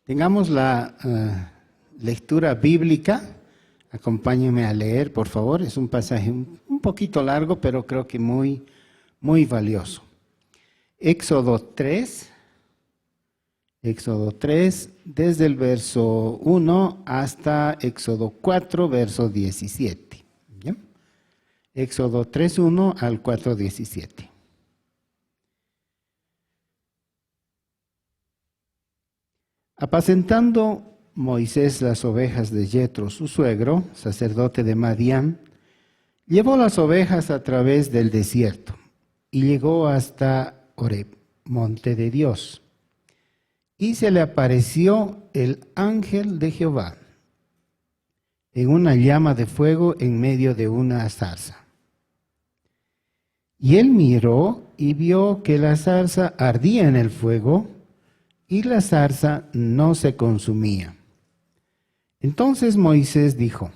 Tengamos la lectura bíblica. Acompáñenme a leer, por favor. Es un pasaje un poquito largo, pero creo que muy valioso. Éxodo 3, desde el verso 1 hasta Éxodo 4, verso 17. ¿Bien? Éxodo 3, 1 al 4, 17. Apacentando Moisés las ovejas de Yetro, su suegro, sacerdote de Madián, llevó las ovejas a través del desierto y llegó hasta Horeb, monte de Dios. Y se le apareció el ángel de Jehová en una llama de fuego en medio de una zarza. Y él miró y vio que la zarza ardía en el fuego y la zarza no se consumía. Entonces Moisés dijo: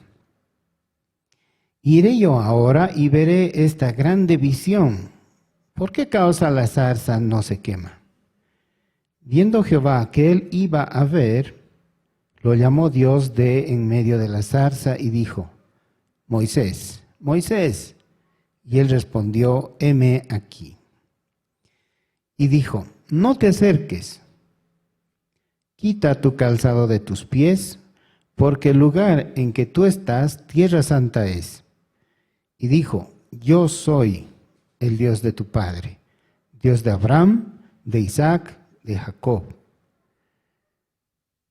iré yo ahora y veré esta grande visión. ¿Por qué causa la zarza no se quema? Viendo Jehová que él iba a ver, lo llamó Dios de en medio de la zarza y dijo: Moisés, Moisés. Y él respondió: heme aquí. Y dijo: no te acerques, quita tu calzado de tus pies, porque el lugar en que tú estás, tierra santa es. Y dijo: yo soy el Dios de tu padre, Dios de Abraham, de Isaac, de Jacob.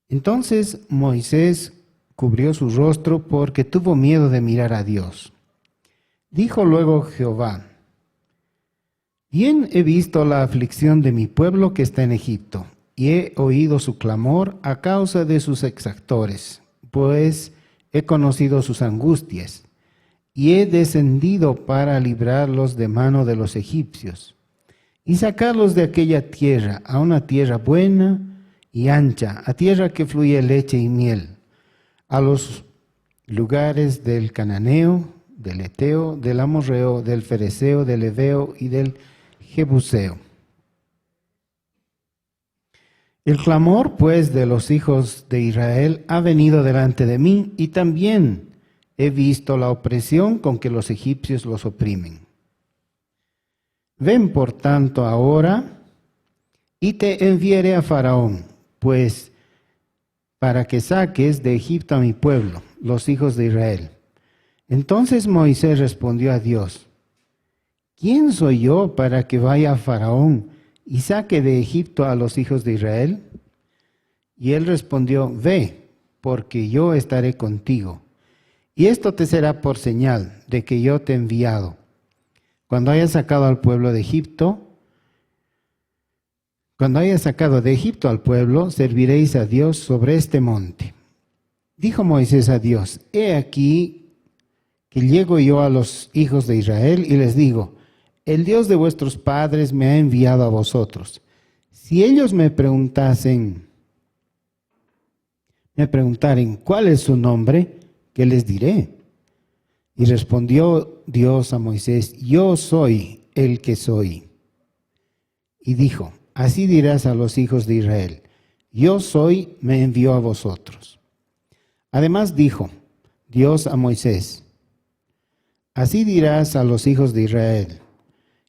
Entonces Moisés cubrió su rostro porque tuvo miedo de mirar a Dios. Dijo luego Jehová: bien he visto la aflicción de mi pueblo que está en Egipto, y he oído su clamor a causa de sus exactores, pues he conocido sus angustias, y he descendido para librarlos de mano de los egipcios, y sacarlos de aquella tierra a una tierra buena y ancha, a tierra que fluye leche y miel, a los lugares del cananeo, del eteo, del amorreo, del fereceo, del heveo y del jebuseo. El clamor, pues, de los hijos de Israel ha venido delante de mí, y también he visto la opresión con que los egipcios los oprimen. Ven, por tanto, ahora, y te enviaré a Faraón, pues, para que saques de Egipto a mi pueblo, los hijos de Israel. Entonces Moisés respondió a Dios: ¿quién soy yo para que vaya a Faraón y saque de Egipto a los hijos de Israel? Y él respondió: ve, porque yo estaré contigo, y esto te será por señal de que yo te he enviado. Cuando hayas sacado al pueblo de Egipto, cuando hayas sacado de Egipto al pueblo, serviréis a Dios sobre este monte. Dijo Moisés a Dios: he aquí que llego yo a los hijos de Israel y les digo: el Dios de vuestros padres me ha enviado a vosotros. Si ellos me preguntaren, ¿cuál es su nombre?, ¿qué les diré? Y respondió Dios a Moisés: yo soy el que soy. Y dijo: así dirás a los hijos de Israel: yo soy, me envió a vosotros. Además dijo Dios a Moisés: así dirás a los hijos de Israel: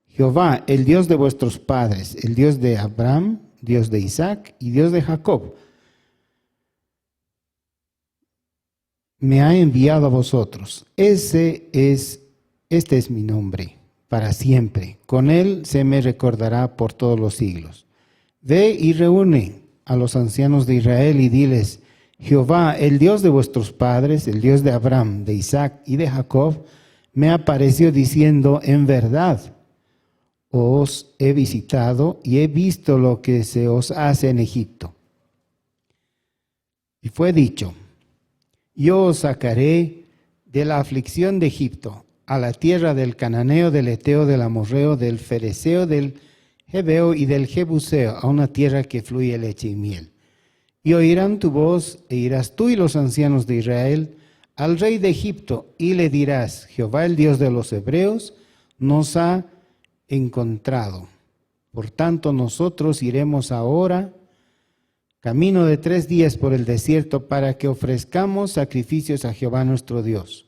Jehová, el Dios de vuestros padres, el Dios de Abraham, Dios de Isaac y Dios de Jacob, me ha enviado a vosotros. Este es mi nombre, para siempre. Con él se me recordará por todos los siglos. Ve y reúne a los ancianos de Israel y diles: Jehová, el Dios de vuestros padres, el Dios de Abraham, de Isaac y de Jacob, me apareció diciendo: en verdad os he visitado y he visto lo que se os hace en Egipto. Y fue dicho: yo os sacaré de la aflicción de Egipto a la tierra del cananeo, del eteo, del amorreo, del fereceo, del jebeo y del jebuseo, a una tierra que fluye leche y miel. Y oirán tu voz, e irás tú y los ancianos de Israel al rey de Egipto, y le dirás: Jehová, el Dios de los hebreos, nos ha encontrado. Por tanto, nosotros iremos ahora camino de 3 días por el desierto, para que ofrezcamos sacrificios a Jehová nuestro Dios.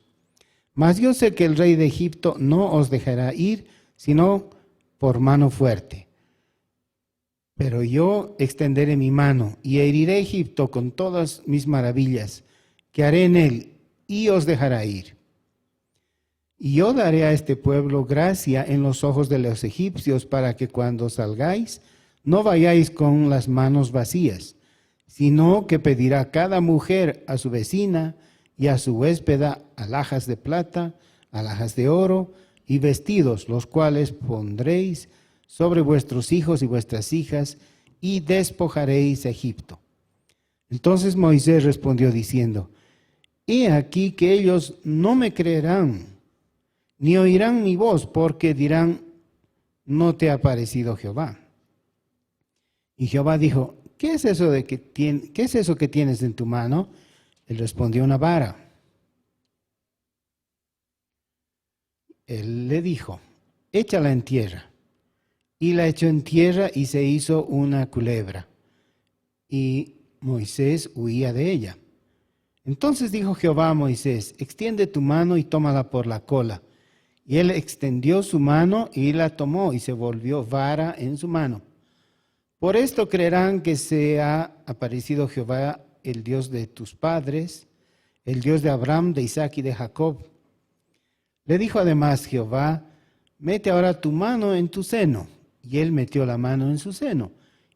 Mas yo sé que el rey de Egipto no os dejará ir, sino por mano fuerte. Pero yo extenderé mi mano y heriré a Egipto con todas mis maravillas que haré en él, y os dejará ir. Y yo daré a este pueblo gracia en los ojos de los egipcios, para que cuando salgáis no vayáis con las manos vacías, sino que pedirá cada mujer a su vecina y a su huéspeda alhajas de plata, alhajas de oro y vestidos, los cuales pondréis sobre vuestros hijos y vuestras hijas, y despojaréis a Egipto. Entonces Moisés respondió diciendo: he aquí que ellos no me creerán, ni oirán mi voz, porque dirán: no te ha parecido Jehová. Y Jehová dijo: ¿qué es eso que tienes en tu mano? Él respondió: una vara. Él le dijo: échala en tierra. Y la echó en tierra y se hizo una culebra. Y Moisés huía de ella. Entonces dijo Jehová a Moisés: extiende tu mano y tómala por la cola. Y él extendió su mano y la tomó, y se volvió vara en su mano. Por esto creerán que se ha aparecido Jehová, el Dios de tus padres, el Dios de Abraham, de Isaac y de Jacob. Le dijo además Jehová: mete ahora tu mano en tu seno. Y él metió la mano en su seno.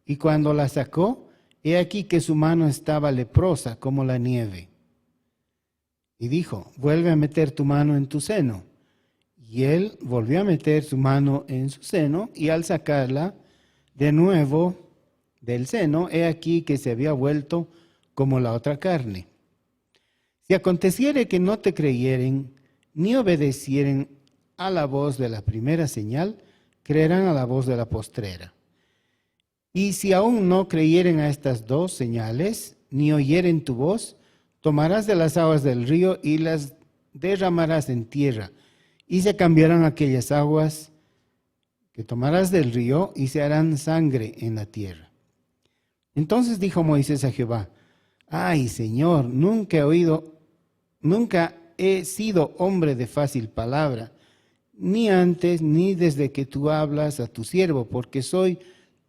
Y cuando la sacó, he aquí que su mano estaba leprosa como la nieve. Y dijo: vuelve a meter tu mano en tu seno. Y él volvió a meter su mano en su seno, y al sacarla de nuevo del seno, he aquí que se había vuelto como la otra carne. Si aconteciere que no te creyeren, ni obedecieren a la voz de la primera señal, creerán a la voz de la postrera. Y si aún no creyeren a estas 2 señales, ni oyeren tu voz, tomarás de las aguas del río y las derramarás en tierra, y se cambiarán aquellas aguas que tomarás del río, y se harán sangre en la tierra. Entonces dijo Moisés a Jehová: ay, Señor, nunca he sido hombre de fácil palabra, ni antes ni desde que tú hablas a tu siervo, porque soy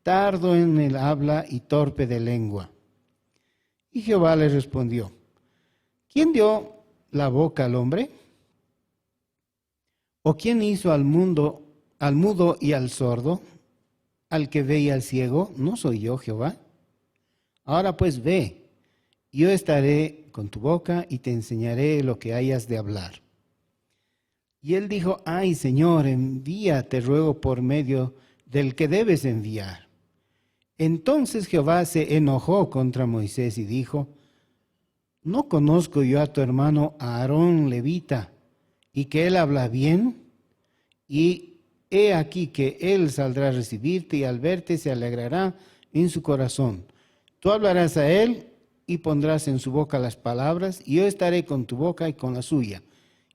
tardo en el habla y torpe de lengua. Y Jehová le respondió: ¿quién dio la boca al hombre? ¿O quién hizo al mudo y al sordo, al que ve y al ciego? ¿No soy yo, Jehová? Ahora pues ve, yo estaré con tu boca y te enseñaré lo que hayas de hablar. Y él dijo: ay, Señor, envía, te ruego, por medio del que debes enviar. Entonces Jehová se enojó contra Moisés y dijo: ¿no conozco yo a tu hermano Aarón levita, y que él habla bien? Y he aquí que él saldrá a recibirte, y al verte se alegrará en su corazón. Tú hablarás a él y pondrás en su boca las palabras, y yo estaré con tu boca y con la suya,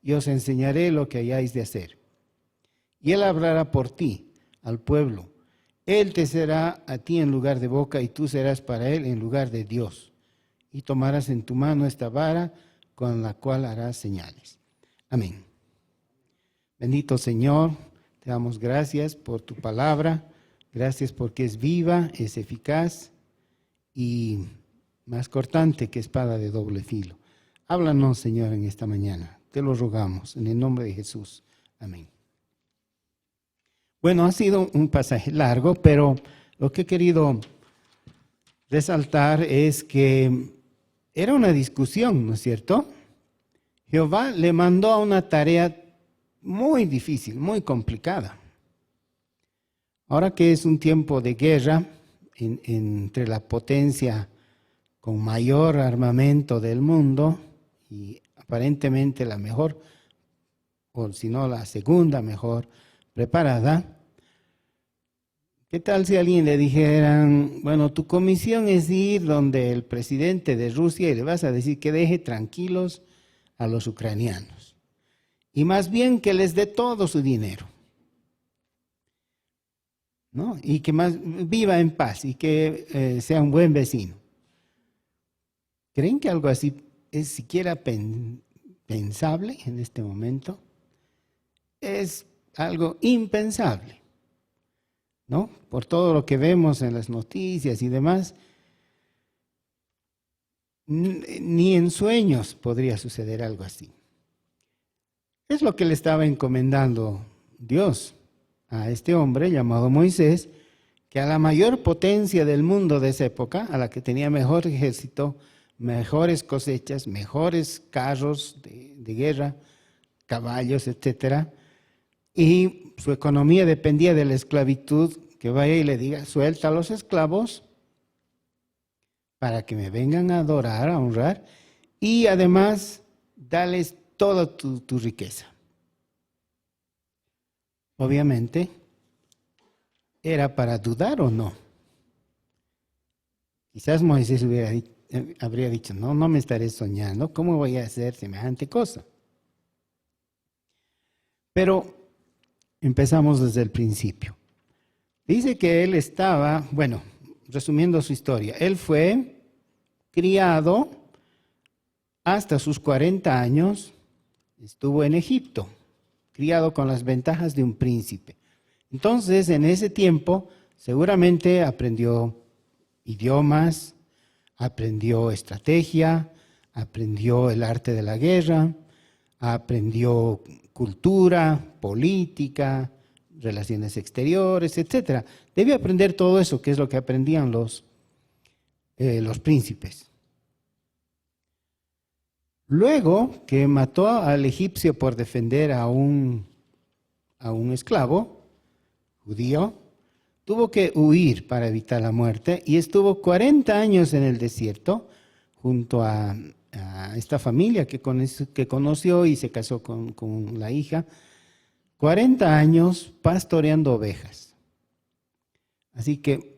y os enseñaré lo que hayáis de hacer. Y él hablará por ti al pueblo. Él te será a ti en lugar de boca, y tú serás para él en lugar de Dios. Y tomarás en tu mano esta vara con la cual harás señales. Amén. Bendito Señor, te damos gracias por tu palabra. Gracias porque es viva, es eficaz y más cortante que espada de doble filo. Háblanos, Señor, en esta mañana. Te lo rogamos en el nombre de Jesús. Amén. Bueno, ha sido un pasaje largo, pero lo que he querido resaltar es que era una discusión, ¿no es cierto? Jehová le mandó a una tarea muy difícil, muy complicada. Ahora que es un tiempo de guerra entre la potencia con mayor armamento del mundo y aparentemente la mejor, o si no la segunda mejor preparada, ¿qué tal si a alguien le dijeran: bueno, tu comisión es ir donde el presidente de Rusia y le vas a decir que deje tranquilos a los ucranianos y más bien que les dé todo su dinero, ¿no? Y que más viva en paz y que sea un buen vecino? ¿Creen que algo así es siquiera pensable en este momento? Es algo impensable, ¿no? Por todo lo que vemos en las noticias y demás, ni en sueños podría suceder algo así. Es lo que le estaba encomendando Dios a este hombre llamado Moisés, que a la mayor potencia del mundo de esa época, a la que tenía mejor ejército, mejores cosechas, mejores carros de guerra, caballos, etcétera, y su economía dependía de la esclavitud, que vaya y le diga, suelta a los esclavos para que me vengan a adorar, a honrar, y además dales toda tu riqueza. Obviamente, ¿era para dudar o no? Quizás Moisés habría dicho, no me estaré soñando, ¿cómo voy a hacer semejante cosa? Pero empezamos desde el principio. Dice que él estaba, bueno, resumiendo su historia, él fue criado hasta sus 40 años, estuvo en Egipto, criado con las ventajas de un príncipe. Entonces, en ese tiempo, seguramente aprendió idiomas, aprendió estrategia, aprendió el arte de la guerra, aprendió cultura, política, relaciones exteriores, etc. Debe aprender todo eso, que es lo que aprendían los príncipes. Luego que mató al egipcio por defender a un esclavo judío, tuvo que huir para evitar la muerte y estuvo 40 años en el desierto junto a esta familia que conoció y se casó con la hija. 40 años pastoreando ovejas. Así que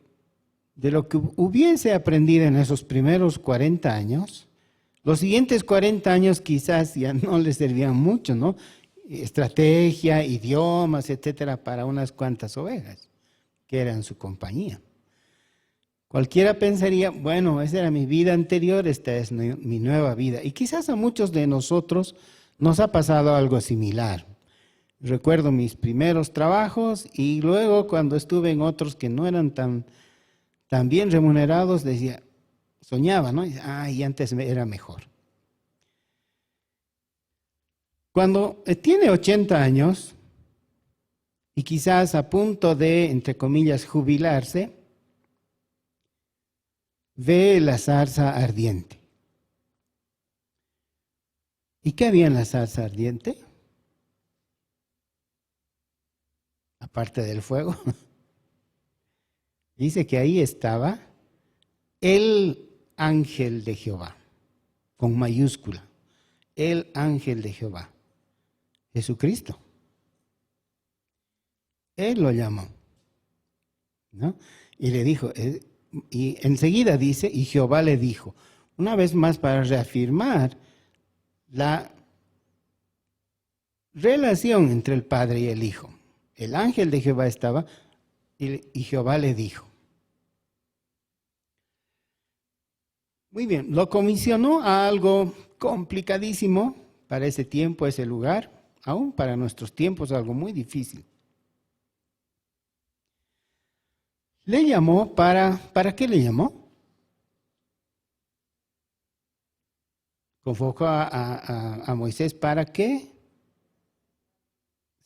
de lo que hubiese aprendido en esos primeros 40 años, los siguientes 40 años quizás ya no le servían mucho, ¿no? Estrategia, idiomas, etcétera, para unas cuantas ovejas que eran su compañía. Cualquiera pensaría, bueno, esa era mi vida anterior, esta es mi nueva vida. Y quizás a muchos de nosotros nos ha pasado algo similar. Recuerdo mis primeros trabajos y luego cuando estuve en otros que no eran tan bien remunerados, decía, soñaba, ¿no? Y antes era mejor. Cuando tiene 80 años y quizás a punto de, entre comillas, jubilarse, ve la zarza ardiente. ¿Y qué había en la zarza ardiente? Aparte del fuego. Dice que ahí estaba el ángel de Jehová, con mayúscula. El ángel de Jehová, Jesucristo. Él lo llamó, ¿no? Y le dijo, y enseguida dice, y Jehová le dijo, una vez más para reafirmar la relación entre el Padre y el Hijo. El ángel de Jehová estaba y Jehová le dijo. Muy bien, lo comisionó a algo complicadísimo para ese tiempo, ese lugar, aún para nuestros tiempos, algo muy difícil. Le llamó ¿para qué le llamó? Convocó a Moisés para que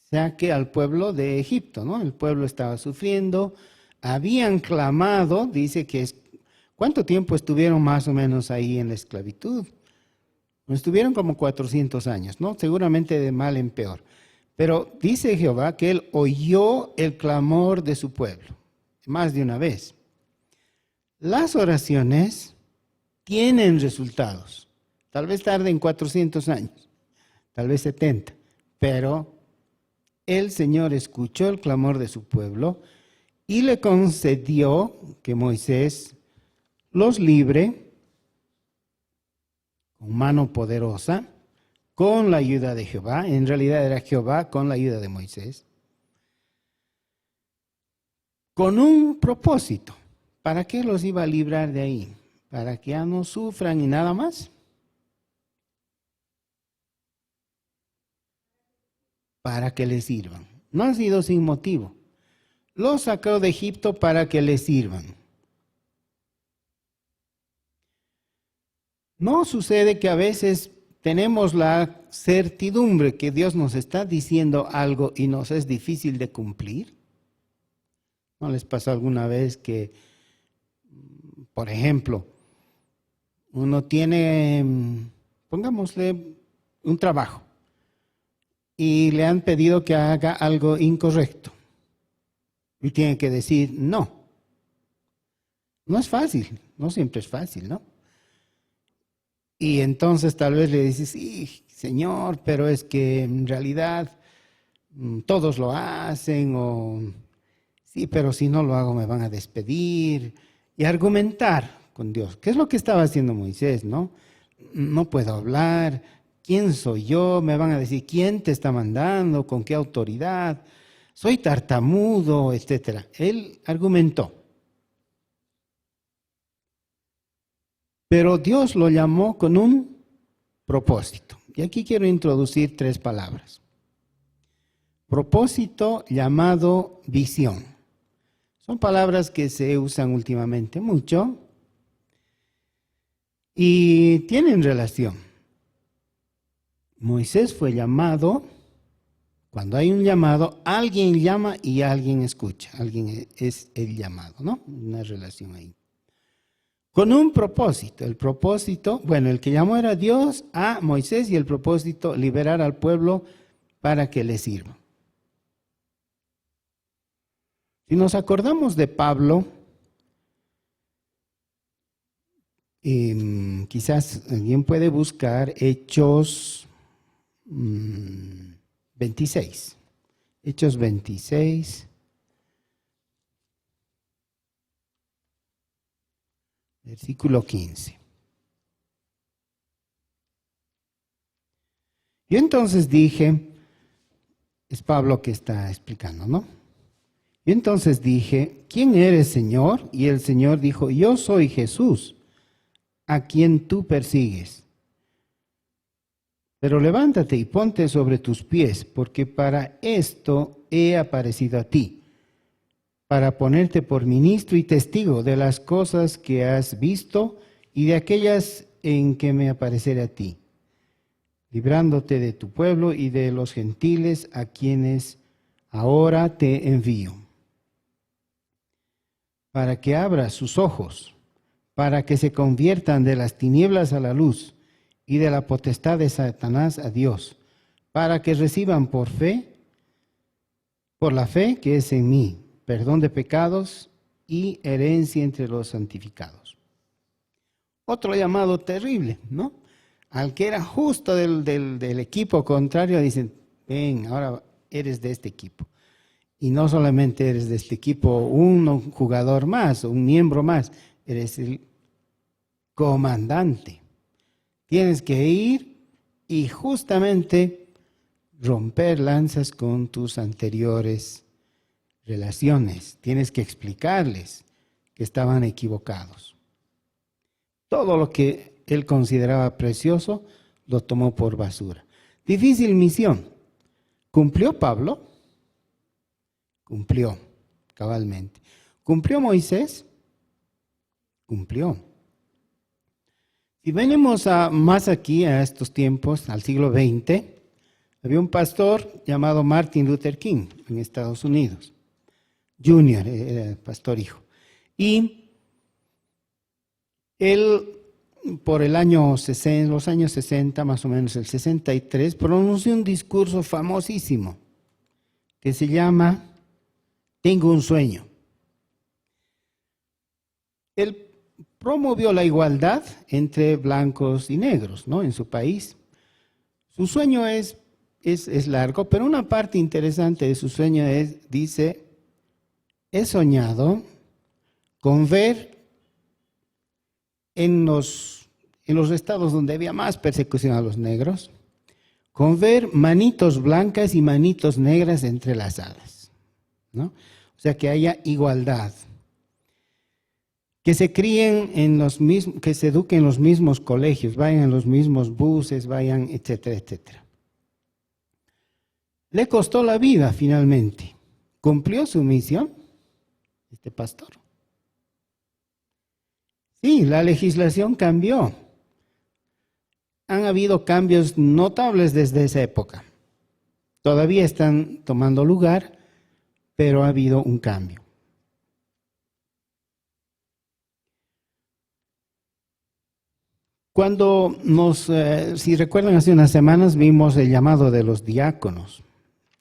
saque al pueblo de Egipto, ¿no? El pueblo estaba sufriendo, habían clamado, dice que ¿cuánto tiempo estuvieron más o menos ahí en la esclavitud? Estuvieron como 400 años, ¿no? Seguramente de mal en peor. Pero dice Jehová que él oyó el clamor de su pueblo, más de una vez. Las oraciones tienen resultados. Tal vez tarden 400 años, tal vez 70, pero el Señor escuchó el clamor de su pueblo y le concedió que Moisés los libre con mano poderosa, con la ayuda de Jehová. En realidad era Jehová con la ayuda de Moisés, con un propósito. ¿Para qué los iba a librar de ahí? para que ya no sufran y nada más. Para que les sirvan. No ha sido sin motivo. Los sacó de Egipto para que les sirvan. ¿No sucede que a veces tenemos la certidumbre que Dios nos está diciendo algo y nos es difícil de cumplir? ¿No les pasó alguna vez que, por ejemplo, uno tiene, pongámosle, un trabajo y le han pedido que haga algo incorrecto y tiene que decir no? No es fácil, no siempre es fácil, ¿no? Y entonces tal vez le dices, sí, Señor, pero es que en realidad todos lo hacen, o sí, pero si no lo hago me van a despedir. Y argumentar con Dios. ¿Qué es lo que estaba haciendo Moisés, no? No puedo hablar. ¿Quién soy yo? Me van a decir, ¿quién te está mandando? ¿Con qué autoridad? Soy tartamudo, etcétera. Él argumentó. Pero Dios lo llamó con un propósito. Y aquí quiero introducir 3 palabras. Propósito, llamado, visión. Son palabras que se usan últimamente mucho y tienen relación. Moisés fue llamado, cuando hay un llamado, alguien llama y alguien escucha. Alguien es el llamado, ¿no? Una relación ahí. Con un propósito. El propósito, bueno, el que llamó era Dios a Moisés, y el propósito, liberar al pueblo para que le sirva. Si nos acordamos de Pablo, quizás alguien puede buscar Hechos 26. Hechos 26. Versículo 15. Y entonces dije, es Pablo que está explicando, ¿no? Y entonces dije, ¿quién eres, Señor? Y el Señor dijo, yo soy Jesús, a quien tú persigues. Pero levántate y ponte sobre tus pies, porque para esto he aparecido a ti, para ponerte por ministro y testigo de las cosas que has visto y de aquellas en que me apareceré a ti, librándote de tu pueblo y de los gentiles a quienes ahora te envío, para que abras sus ojos, para que se conviertan de las tinieblas a la luz y de la potestad de Satanás a Dios, para que reciban por la fe que es en mí, perdón de pecados y herencia entre los santificados. Otro llamado terrible, ¿no? Al que era justo del equipo contrario, dicen, ven, ahora eres de este equipo. Y no solamente eres de este equipo un jugador más, un miembro más, eres el comandante. Tienes que ir y justamente romper lanzas con tus anteriores relaciones. Tienes que explicarles que estaban equivocados. Todo lo que él consideraba precioso lo tomó por basura. Difícil misión. ¿Cumplió Pablo? Cumplió, cabalmente. ¿Cumplió Moisés? Cumplió. Si venimos más aquí a estos tiempos, al siglo XX, había un pastor llamado Martin Luther King en Estados Unidos. Junior, era pastor hijo. Y él, por el año 60, los años 60, más o menos el 63, pronunció un discurso famosísimo que se llama Tengo un sueño. Él promovió la igualdad entre blancos y negros, ¿no? En su país. Su sueño es largo, pero una parte interesante de su sueño dice, he soñado con ver en los estados donde había más persecución a los negros, con ver manitos blancas y manitos negras entrelazadas, ¿no? O sea, que haya igualdad. que se críen en los mismos, que se eduquen en los mismos colegios, vayan en los mismos buses, vayan, etcétera, etcétera. Le costó la vida finalmente. ¿Cumplió su misión este pastor? Sí, la legislación cambió. Han habido cambios notables desde esa época. Todavía están tomando lugar, pero ha habido un cambio. Cuando si recuerdan, hace unas semanas vimos el llamado de los diáconos.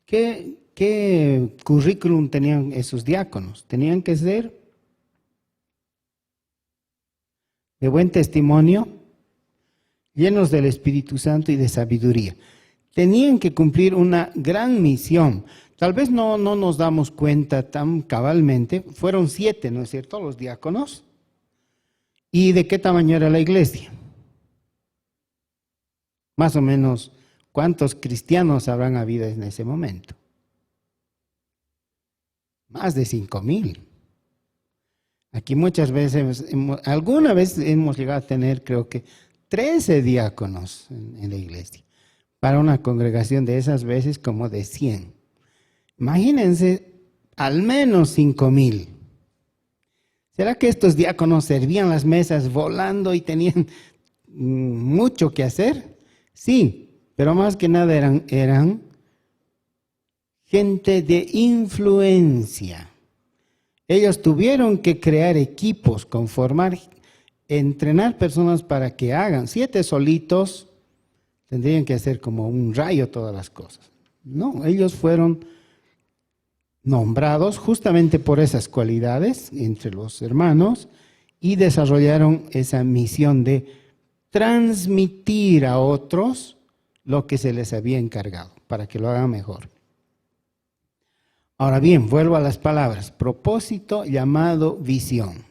¿Qué currículum tenían esos diáconos? Tenían que ser de buen testimonio, llenos del Espíritu Santo y de sabiduría. Tenían que cumplir una gran misión. Tal vez no nos damos cuenta tan cabalmente. Fueron 7, ¿no es cierto?, los diáconos. ¿Y de qué tamaño era la iglesia? Más o menos, ¿cuántos cristianos habrán habido en ese momento? Más de 5,000. Aquí muchas veces, alguna vez hemos llegado a tener, creo que, 13 diáconos en la iglesia. Para una congregación de esas veces como de 100. Imagínense, al menos 5,000. ¿Será que estos diáconos servían las mesas volando y tenían mucho que hacer? Sí, pero más que nada eran gente de influencia. Ellos tuvieron que crear equipos, conformar, entrenar personas para que hagan. 7 solitos tendrían que hacer como un rayo todas las cosas. No, ellos fueron nombrados justamente por esas cualidades entre los hermanos y desarrollaron esa misión de transmitir a otros lo que se les había encargado para que lo hagan mejor. Ahora bien, vuelvo a las palabras: propósito, llamado, visión.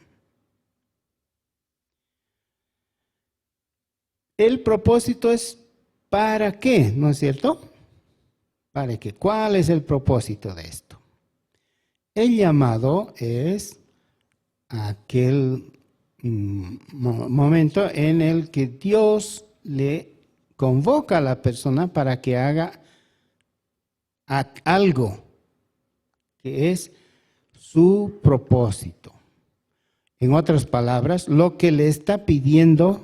El propósito es ¿para qué? ¿No es cierto? ¿Para qué? ¿Cuál es el propósito de esto? El llamado es aquel momento en el que Dios le convoca a la persona para que haga algo que es su propósito. En otras palabras, lo que le está pidiendo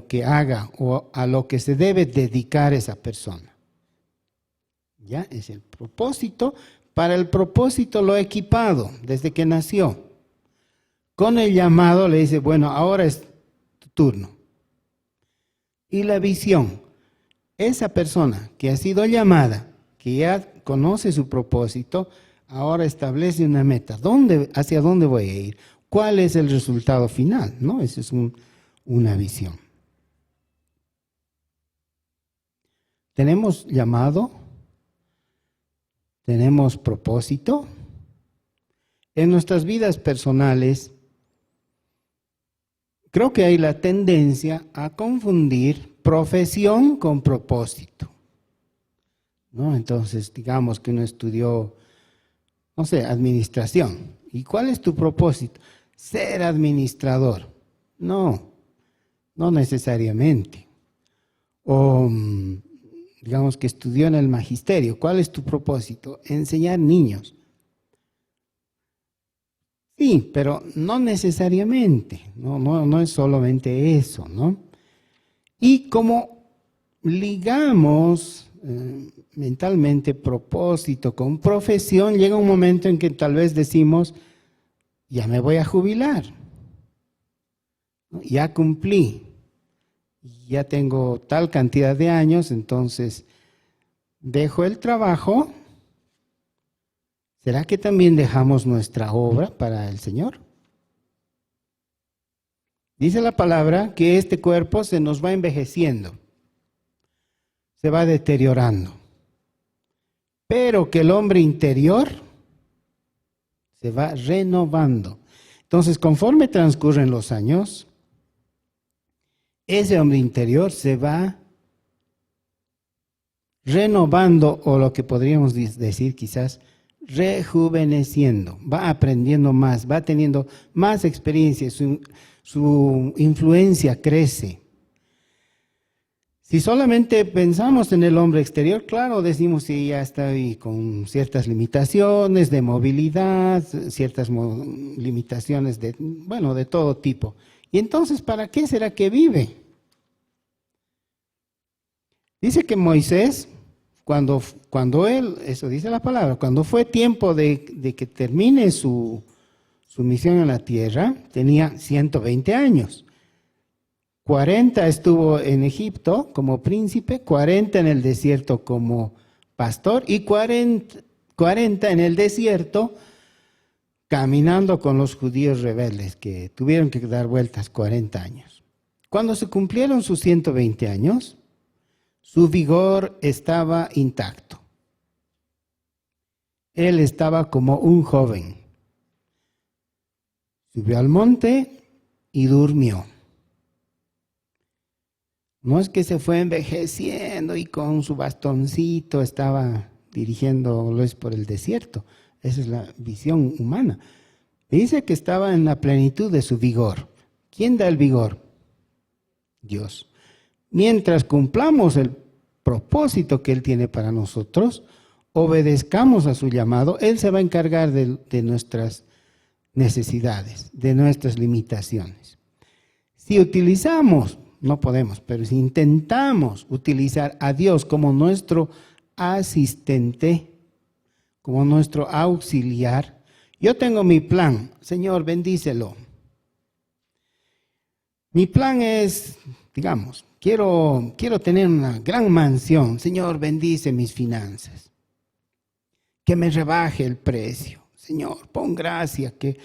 que haga o a lo que se debe dedicar esa persona. Ya es el propósito. Para el propósito lo ha equipado desde que nació. Con el llamado le dice, bueno, ahora es tu turno. Y la visión, esa persona que ha sido llamada, que ya conoce su propósito, ahora establece una meta. ¿Hacia dónde voy a ir? ¿Cuál es el resultado final? ¿No? Esa es una visión. Tenemos llamado, tenemos propósito. En nuestras vidas personales, creo que hay la tendencia a confundir profesión con propósito, ¿no? Entonces, digamos que uno estudió, no sé, administración. ¿Y cuál es tu propósito? Ser administrador. No necesariamente. O digamos que estudió en el magisterio. ¿Cuál es tu propósito? Enseñar niños. Sí, pero no necesariamente. No es solamente eso, ¿no? Y como ligamos mentalmente propósito con profesión, llega un momento en que tal vez decimos, ya me voy a jubilar, ¿no? Ya cumplí, ya tengo tal cantidad de años, entonces dejo el trabajo. ¿Será que también dejamos nuestra obra para el Señor? Dice la palabra que este cuerpo se nos va envejeciendo, se va deteriorando, pero que el hombre interior se va renovando. Entonces, conforme transcurren los años, ese hombre interior se va renovando, o lo que podríamos decir quizás rejuveneciendo, va aprendiendo más, va teniendo más experiencia, su influencia crece. Si solamente pensamos en el hombre exterior, claro, decimos que ya está ahí con ciertas limitaciones de movilidad, ciertas limitaciones de todo tipo. Y entonces, ¿para qué será que vive? Dice que Moisés, cuando él, eso dice la palabra, cuando fue tiempo de que termine su misión en la tierra, tenía 120 años. 40 estuvo en Egipto como príncipe, 40 en el desierto como pastor y 40 en el desierto caminando con los judíos rebeldes que tuvieron que dar vueltas 40 años. Cuando se cumplieron sus 120 años, su vigor estaba intacto. Él estaba como un joven. Subió al monte y durmió. No es que se fue envejeciendo y con su bastoncito estaba dirigiéndolos por el desierto. Esa es la visión humana. Dice que estaba en la plenitud de su vigor. ¿Quién da el vigor? Dios. Mientras cumplamos el propósito que Él tiene para nosotros, obedezcamos a su llamado, Él se va a encargar de nuestras necesidades, de nuestras limitaciones. Si utilizamos, no podemos, pero si intentamos utilizar a Dios como nuestro asistente, como nuestro auxiliar, yo tengo mi plan, Señor, bendícelo. Mi plan es, digamos, quiero tener una gran mansión, Señor, bendice mis finanzas. Que me rebaje el precio, Señor, pon gracia, que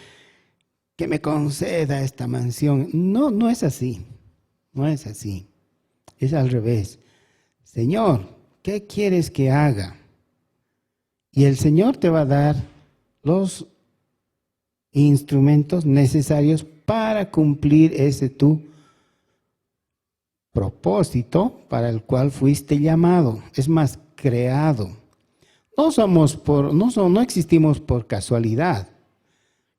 me conceda esta mansión. No, no es así. No es así, es al revés. Señor, ¿qué quieres que haga? Y el Señor te va a dar los instrumentos necesarios para cumplir ese tu propósito para el cual fuiste llamado. Es más, creado. No existimos por casualidad,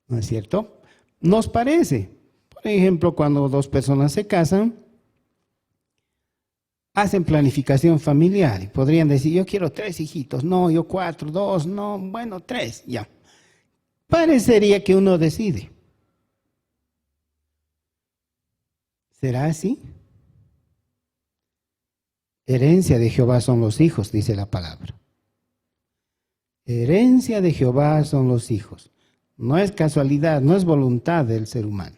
¿no es cierto? Nos parece. Por ejemplo, cuando dos personas se casan, hacen planificación familiar y podrían decir, yo quiero 3 hijitos, no, yo 4, 2, no, bueno, 3, ya. Parecería que uno decide. ¿Será así? Herencia de Jehová son los hijos, dice la palabra. Herencia de Jehová son los hijos. No es casualidad, no es voluntad del ser humano.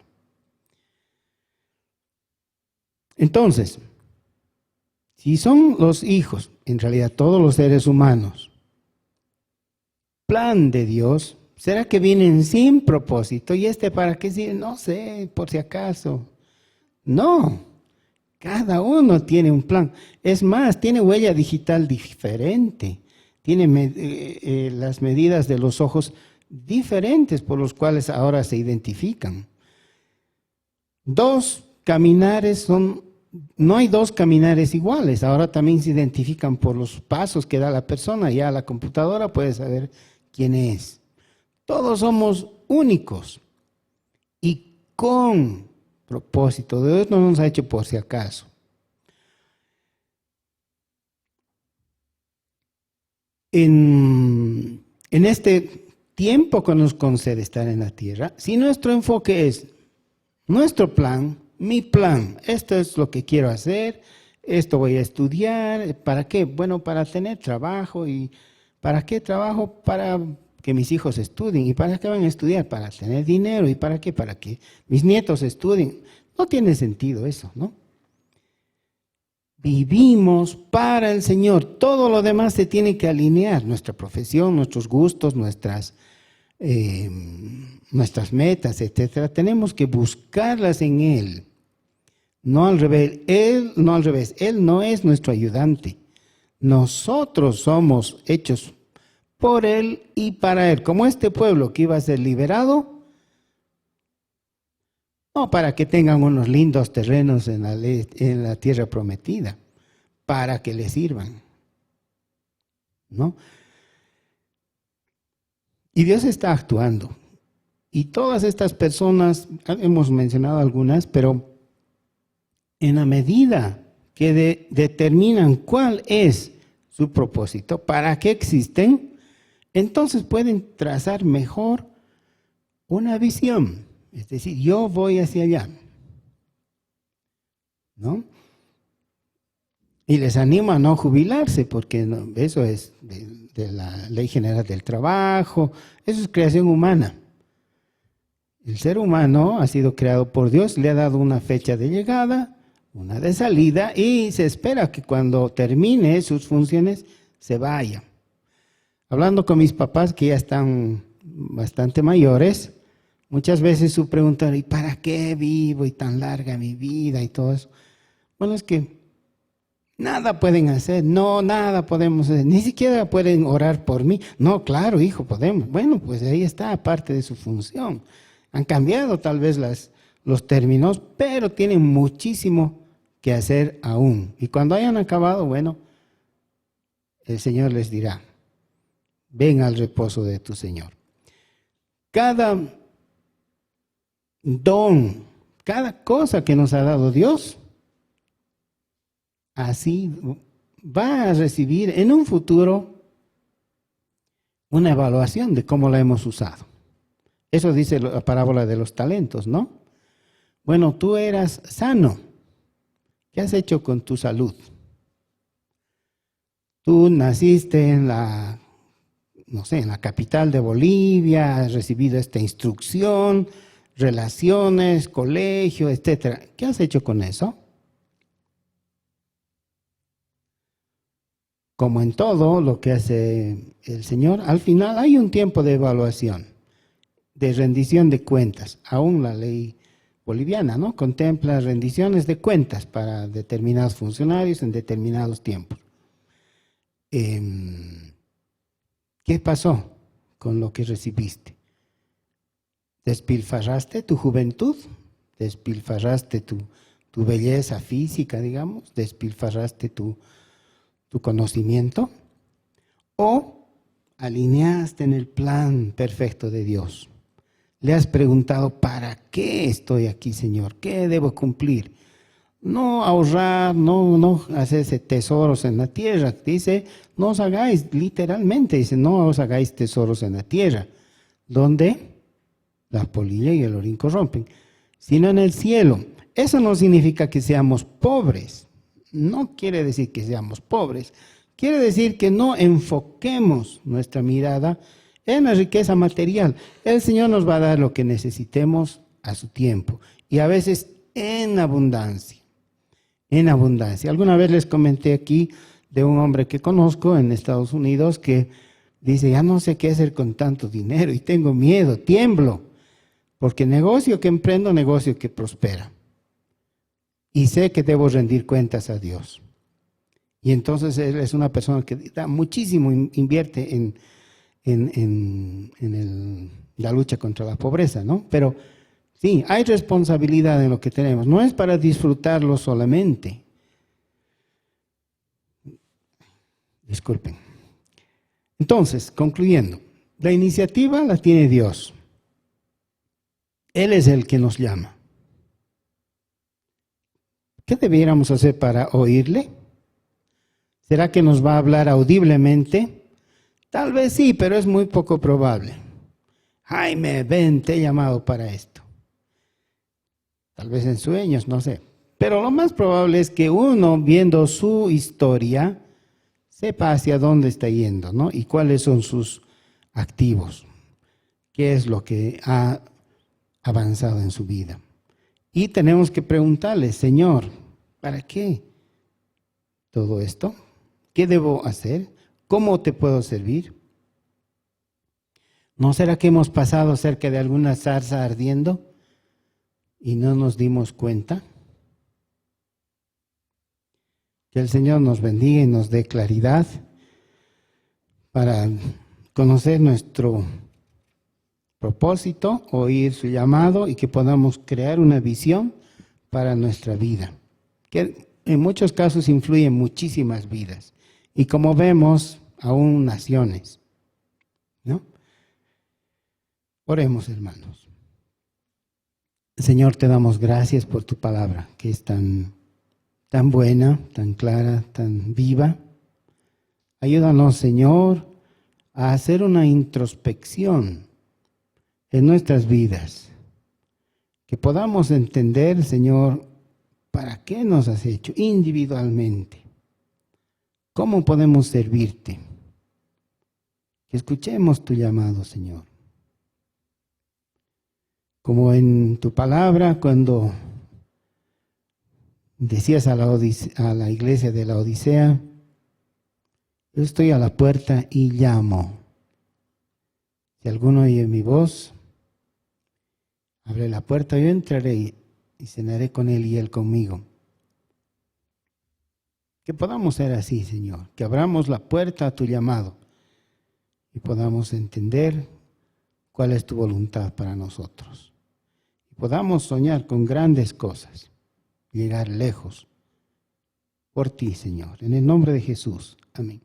Entonces, si son los hijos, en realidad todos los seres humanos, plan de Dios, ¿será que vienen sin propósito? ¿Y para qué sirve? No sé, por si acaso. No, cada uno tiene un plan. Es más, tiene huella digital diferente. Tiene las medidas de los ojos diferentes por los cuales ahora se identifican. No hay dos caminares iguales, ahora también se identifican por los pasos que da la persona, ya la computadora puede saber quién es. Todos somos únicos y con propósito. Dios no nos ha hecho por si acaso. En este tiempo que nos concede estar en la tierra, si nuestro enfoque es nuestro plan, mi plan, esto es lo que quiero hacer, esto voy a estudiar, ¿para qué? Bueno, para tener trabajo. ¿Y para qué trabajo? Para que mis hijos estudien. ¿Y para qué van a estudiar? Para tener dinero. ¿Y para qué? Para que mis nietos estudien. No tiene sentido eso, ¿no? Vivimos para el Señor. Todo lo demás se tiene que alinear. Nuestra profesión, nuestros gustos, nuestras metas, etcétera. Tenemos que buscarlas en Él. No al revés. Él no es nuestro ayudante. Nosotros somos hechos por Él y para Él. Como este pueblo que iba a ser liberado, no para que tengan unos lindos terrenos en la tierra prometida, para que les sirvan, ¿no? Y Dios está actuando. Y todas estas personas, hemos mencionado algunas, pero en la medida que determinan cuál es su propósito, para qué existen, entonces pueden trazar mejor una visión. Es decir, yo voy hacia allá, ¿no? Y les animo a no jubilarse, porque eso es de la Ley General del Trabajo, eso es creación humana. El ser humano ha sido creado por Dios, le ha dado una fecha de llegada, una de salida, y se espera que cuando termine sus funciones se vaya. Hablando con mis papás, que ya están bastante mayores, muchas veces su pregunta, ¿y para qué vivo y tan larga mi vida y todo eso? Bueno, es que nada pueden hacer, no, nada podemos hacer, ni siquiera pueden orar por mí. No, claro, hijo, podemos. Bueno, pues ahí está, parte de su función. Han cambiado tal vez los términos, pero tienen muchísimo que hacer aún. Y cuando hayan acabado, bueno, el Señor les dirá, ven al reposo de tu Señor. Cada don, cada cosa que nos ha dado Dios, así va a recibir en un futuro una evaluación de cómo la hemos usado. Eso dice la parábola de los talentos, ¿no? Bueno, tú eras sano. ¿Qué has hecho con tu salud? Tú naciste en en la capital de Bolivia, has recibido esta instrucción, relaciones, colegio, etcétera. ¿Qué has hecho con eso? Como en todo lo que hace el Señor, al final hay un tiempo de evaluación, de rendición de cuentas. Aún la ley boliviana, ¿no?, contempla rendiciones de cuentas para determinados funcionarios en determinados tiempos. ¿Qué pasó con lo que recibiste? ¿Despilfarraste tu juventud? ¿Despilfarraste tu belleza física, digamos? ¿Despilfarraste tu conocimiento? ¿O alineaste en el plan perfecto de Dios? Le has preguntado, ¿para qué estoy aquí, Señor? ¿Qué debo cumplir? No ahorrar, no hacerse tesoros en la tierra. Dice, no os hagáis, literalmente dice, no os hagáis tesoros en la tierra, donde la polilla y el orín corrompen, sino en el cielo. Eso no significa que seamos pobres. No quiere decir que seamos pobres. Quiere decir que no enfoquemos nuestra mirada en la riqueza material. El Señor nos va a dar lo que necesitemos a su tiempo y a veces en abundancia. En abundancia. Alguna vez les comenté aquí de un hombre que conozco en Estados Unidos que dice, ya no sé qué hacer con tanto dinero y tengo miedo, tiemblo, porque negocio que emprendo, negocio que prospera. Y sé que debo rendir cuentas a Dios. Y entonces él es una persona que da muchísimo, invierte en la lucha contra la pobreza, ¿no? Pero sí, hay responsabilidad en lo que tenemos. No es para disfrutarlo solamente. Disculpen. Entonces, concluyendo, la iniciativa la tiene Dios. Él es el que nos llama. ¿Qué debiéramos hacer para oírle? ¿Será que nos va a hablar audiblemente? Tal vez sí, pero es muy poco probable. Jaime, ven, te he llamado para esto. Tal vez en sueños, no sé. Pero lo más probable es que uno, viendo su historia, sepa hacia dónde está yendo, ¿no? Y cuáles son sus activos. ¿Qué es lo que ha avanzado en su vida? Y tenemos que preguntarle, Señor, ¿para qué todo esto? ¿Qué debo hacer? ¿Cómo te puedo servir? ¿No será que hemos pasado cerca de alguna zarza ardiendo y no nos dimos cuenta? Que el Señor nos bendiga y nos dé claridad para conocer nuestro propósito, oír su llamado y que podamos crear una visión para nuestra vida, que en muchos casos influye en muchísimas vidas y como vemos, aún naciones, ¿no? Oremos, hermanos. Señor, te damos gracias por tu palabra, que es tan buena, tan clara, tan viva. Ayúdanos, Señor, a hacer una introspección en nuestras vidas. Que podamos entender, Señor, para qué nos has hecho individualmente. ¿Cómo podemos servirte? Que escuchemos tu llamado, Señor. Como en tu palabra, cuando decías a la iglesia de la Odisea, yo estoy a la puerta y llamo. Si alguno oye mi voz, abre la puerta, yo entraré y cenaré con él y él conmigo. Que podamos ser así, Señor, que abramos la puerta a tu llamado y podamos entender cuál es tu voluntad para nosotros. Y podamos soñar con grandes cosas, llegar lejos por ti, Señor. En el nombre de Jesús. Amén.